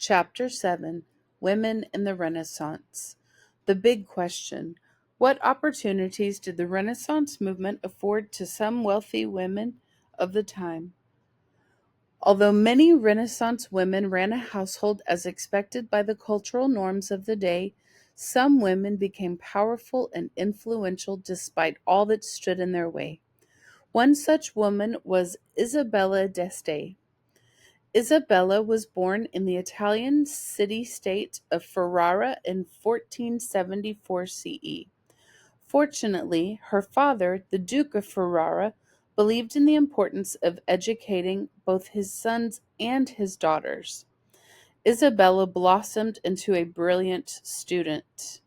Chapter 7, Women in the Renaissance. The Big Question: what opportunities did the Renaissance movement afford to some wealthy women of the time? Although many Renaissance women ran a household as expected by the cultural norms of the day, some women became powerful and influential despite all that stood in their way. One such woman was Isabella d'Este. Isabella was born in the Italian city-state of Ferrara in 1474 CE. Fortunately, her father, the Duke of Ferrara, believed in the importance of educating both his sons and his daughters. Isabella blossomed into a brilliant student.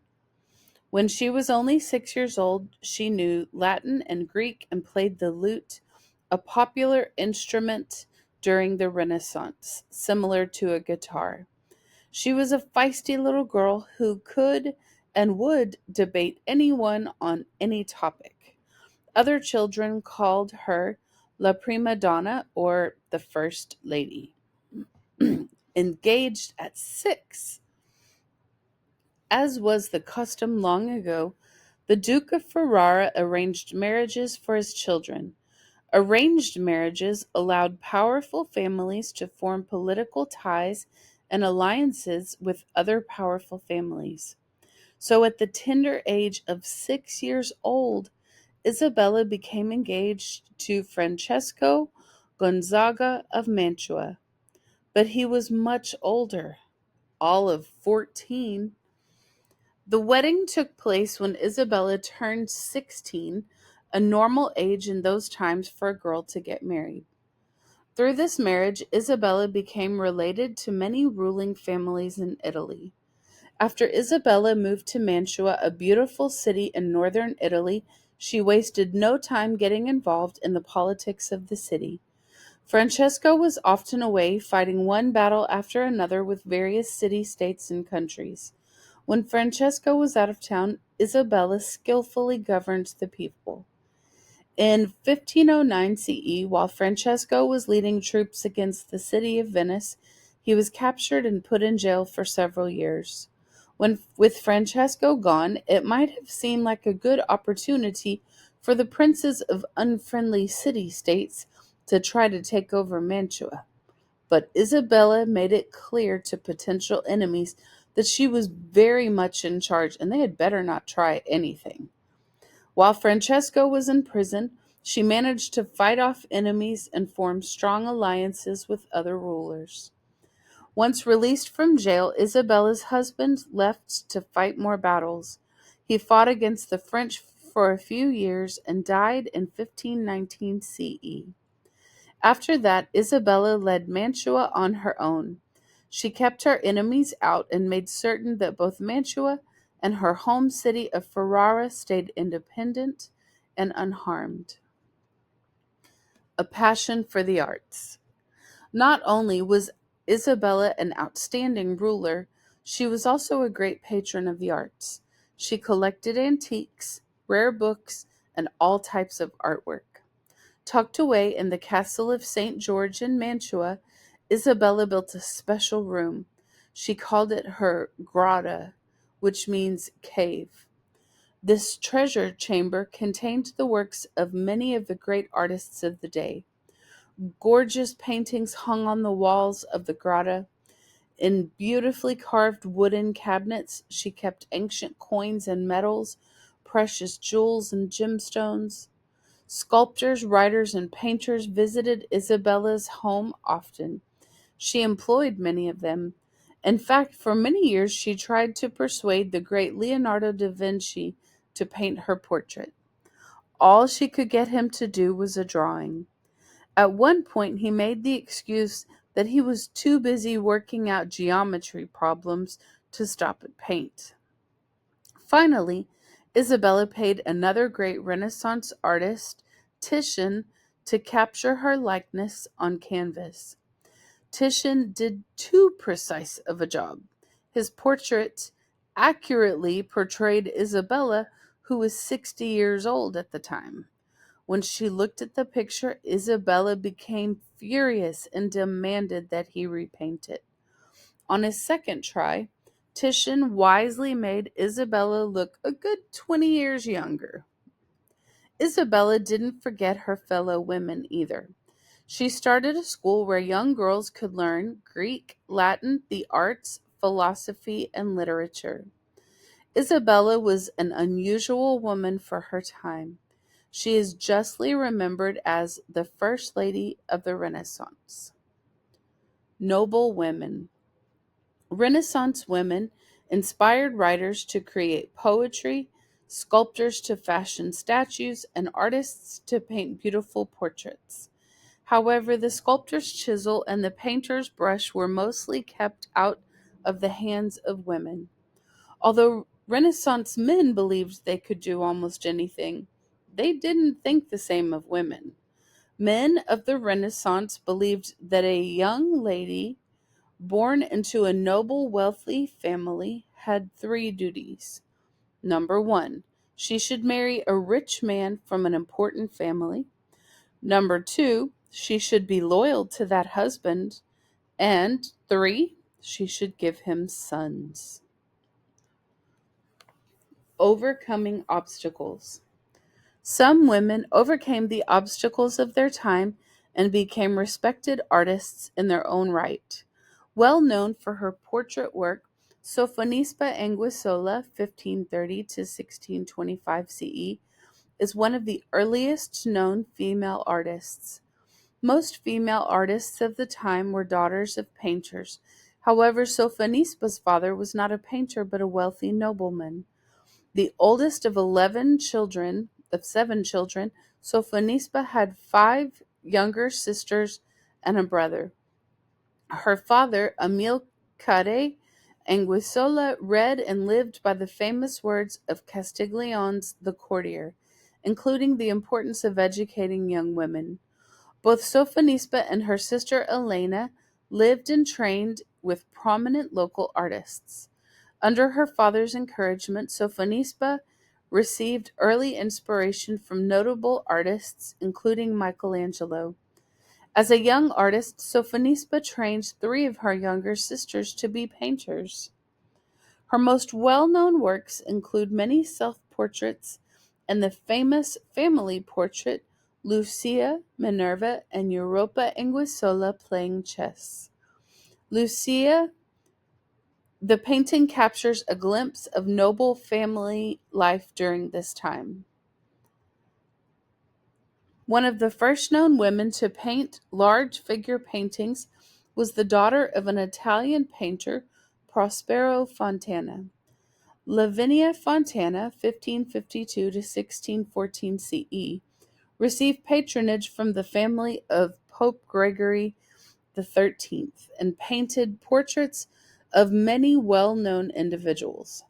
When she was only 6 years old, she knew Latin and Greek and played the lute, a popular instrument during the Renaissance, similar to a guitar. She was a feisty little girl who could and would debate anyone on any topic. Other children called her La Prima Donna, or the First Lady. Engaged at 6. As was the custom long ago, the Duke of Ferrara arranged marriages for his children. Arranged marriages allowed powerful families to form political ties and alliances with other powerful families. So at the tender age of 6 years old, Isabella became engaged to Francesco Gonzaga of Mantua. But he was much older, all of 14. The wedding took place when Isabella turned 16, a normal age in those times for a girl to get married. Through this marriage, Isabella became related to many ruling families in Italy. After Isabella moved to Mantua, a beautiful city in northern Italy, she wasted no time getting involved in the politics of the city. Francesco was often away fighting one battle after another with various city-states and countries. When Francesco was out of town, Isabella skillfully governed the people. In 1509 CE, while Francesco was leading troops against the city of Venice, he was captured and put in jail for several years. With Francesco gone, it might have seemed like a good opportunity for the princes of unfriendly city-states to try to take over Mantua. But Isabella made it clear to potential enemies that she was very much in charge and they had better not try anything. While Francesco was in prison, she managed to fight off enemies and form strong alliances with other rulers. Once released from jail, Isabella's husband left to fight more battles. He fought against the French for a few years and died in 1519 CE. After that, Isabella led Mantua on her own. She kept her enemies out and made certain that both Mantua and her home city of Ferrara stayed independent and unharmed. A passion for the arts. Not only was Isabella an outstanding ruler, she was also a great patron of the arts. She collected antiques, rare books, and all types of artwork. Tucked away in the castle of St. George in Mantua, Isabella built a special room. She called it her grotta, which means cave. This treasure chamber contained the works of many of the great artists of the day. Gorgeous paintings hung on the walls of the grotta. In beautifully carved wooden cabinets, she kept ancient coins and medals, precious jewels and gemstones. Sculptors, writers, and painters visited Isabella's home often. She employed many of them. In fact, for many years she tried to persuade the great Leonardo da Vinci to paint her portrait. All she could get him to do was a drawing. At one point, he made the excuse that he was too busy working out geometry problems to stop and paint. Finally, Isabella paid another great Renaissance artist, Titian, to capture her likeness on canvas. Titian did too precise of a job. His portrait accurately portrayed Isabella, who was 60 years old at the time. When she looked at the picture, Isabella became furious and demanded that he repaint it. On his second try, Titian wisely made Isabella look a good 20 years younger. Isabella didn't forget her fellow women either. She started a school where young girls could learn Greek, Latin, the arts, philosophy, and literature. Isabella was an unusual woman for her time. She is justly remembered as the First Lady of the Renaissance. Noble women. Renaissance women inspired writers to create poetry, sculptors to fashion statues, and artists to paint beautiful portraits. However, the sculptor's chisel and the painter's brush were mostly kept out of the hands of women. Although Renaissance men believed they could do almost anything, they didn't think the same of women. Men of the Renaissance believed that a young lady born into a noble, wealthy family had three duties. Number one, she should marry a rich man from an important family. Number two, she should be loyal to that husband. And three, she should give him sons. Overcoming obstacles. Some women overcame the obstacles of their time and became respected artists in their own right. Well known for her portrait work, Sofonisba Anguissola, 1530 to 1625 CE, is one of the earliest known female artists. Most female artists of the time were daughters of painters. However, Sofonisba's father was not a painter but a wealthy nobleman. The oldest of 7 children, Sofonisba had 5 younger sisters and a brother. Her father, Amilcare Anguissola, read and lived by the famous words of Castiglione's The Courtier, including the importance of educating young women. Both Sofonisba and her sister Elena lived and trained with prominent local artists. Under her father's encouragement, Sofonisba received early inspiration from notable artists, including Michelangelo. As a young artist, Sofonisba trained 3 of her younger sisters to be painters. Her most well-known works include many self-portraits and the famous family portrait Lucia, Minerva, and Europa Anguissola playing chess. Lucia, the painting captures a glimpse of noble family life during this time. One of the first known women to paint large figure paintings was the daughter of an Italian painter, Prospero Fontana. Lavinia Fontana, 1552 to 1614 CE, received patronage from the family of Pope Gregory XIII and painted portraits of many well-known individuals.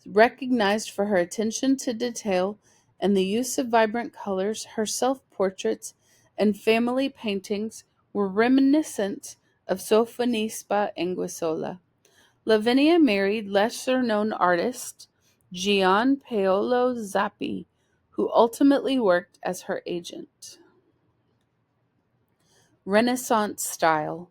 Recognized for her attention to detail and the use of vibrant colors, her self-portraits and family paintings were reminiscent of Sofonisba Anguissola. Lavinia married lesser-known artist Gian Paolo Zappi, who ultimately worked as her agent. Renaissance style.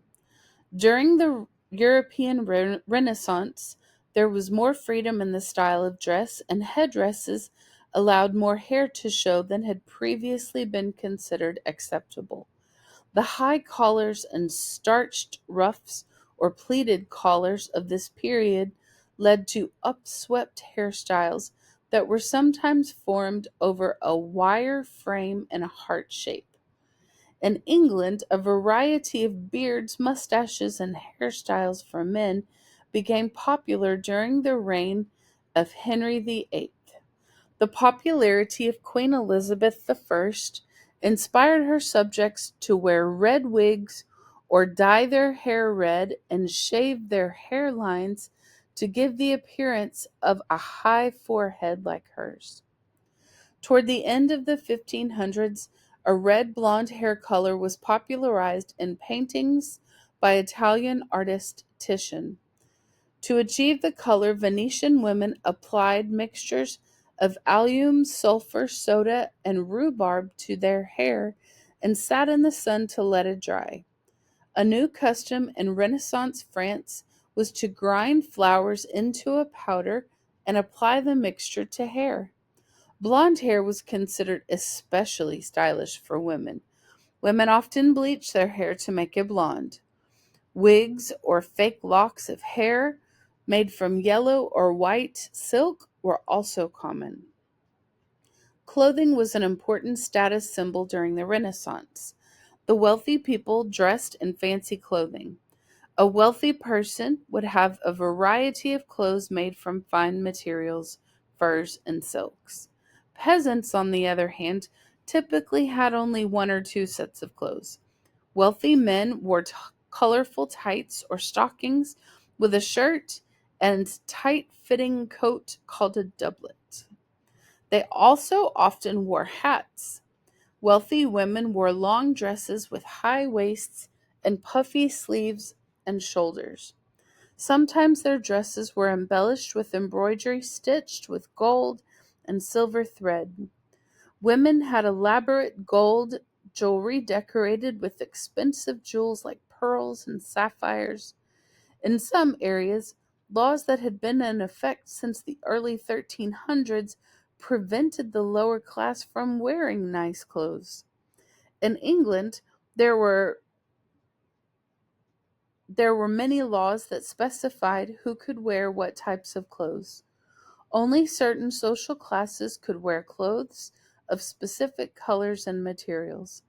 During the European Renaissance, there was more freedom in the style of dress, and headdresses allowed more hair to show than had previously been considered acceptable. The high collars and starched ruffs or pleated collars of this period led to upswept hairstyles that were sometimes formed over a wire frame in a heart shape. In England, a variety of beards, mustaches, and hairstyles for men became popular during the reign of Henry VIII. The popularity of Queen Elizabeth I inspired her subjects to wear red wigs or dye their hair red and shave their hairlines to give the appearance of a high forehead like hers. Toward the end of the 1500s, a red blonde hair color was popularized in paintings by Italian artist Titian. To achieve the color, Venetian women applied mixtures of alum, sulfur, soda, and rhubarb to their hair and sat in the sun to let it dry. A new custom in Renaissance France was to grind flowers into a powder and apply the mixture to hair. Blonde hair was considered especially stylish for women. Women often bleached their hair to make it blonde. Wigs or fake locks of hair made from yellow or white silk were also common. Clothing was an important status symbol during the Renaissance. The wealthy people dressed in fancy clothing. A wealthy person would have a variety of clothes made from fine materials, furs, and silks. Peasants, on the other hand, typically had only one or two sets of clothes. Wealthy men wore colorful tights or stockings with a shirt and tight fitting coat called a doublet. They also often wore hats. Wealthy women wore long dresses with high waists and puffy sleeves and shoulders. Sometimes their dresses were embellished with embroidery stitched with gold and silver thread. Women had elaborate gold jewelry decorated with expensive jewels like pearls and sapphires. In some areas, laws that had been in effect since the early 1300s prevented the lower class from wearing nice clothes. In England, there were there were many laws that specified who could wear what types of clothes. Only certain social classes could wear clothes of specific colors and materials.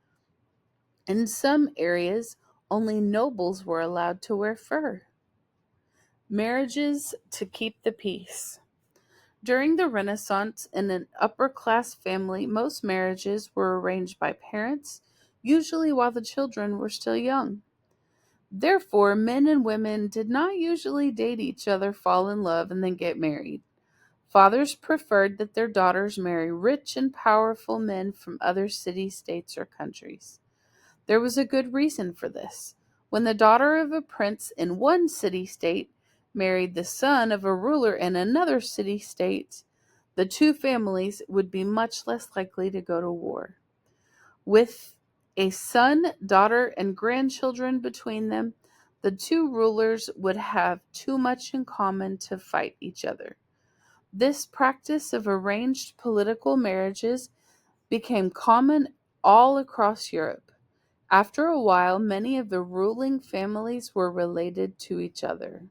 In some areas, only nobles were allowed to wear fur. Marriages to keep the peace. During the Renaissance, in an upper class family, most marriages were arranged by parents, usually while the children were still young. Therefore, men and women did not usually date each other, fall in love, and then get married. Fathers preferred that their daughters marry rich and powerful men from other cities, states, or countries. There was a good reason for this. When the daughter of a prince in one city state married the son of a ruler in another city state, the two families would be much less likely to go to war. With a son, daughter, and grandchildren between them, the two rulers would have too much in common to fight each other. This practice of arranged political marriages became common all across Europe. After a while, many of the ruling families were related to each other.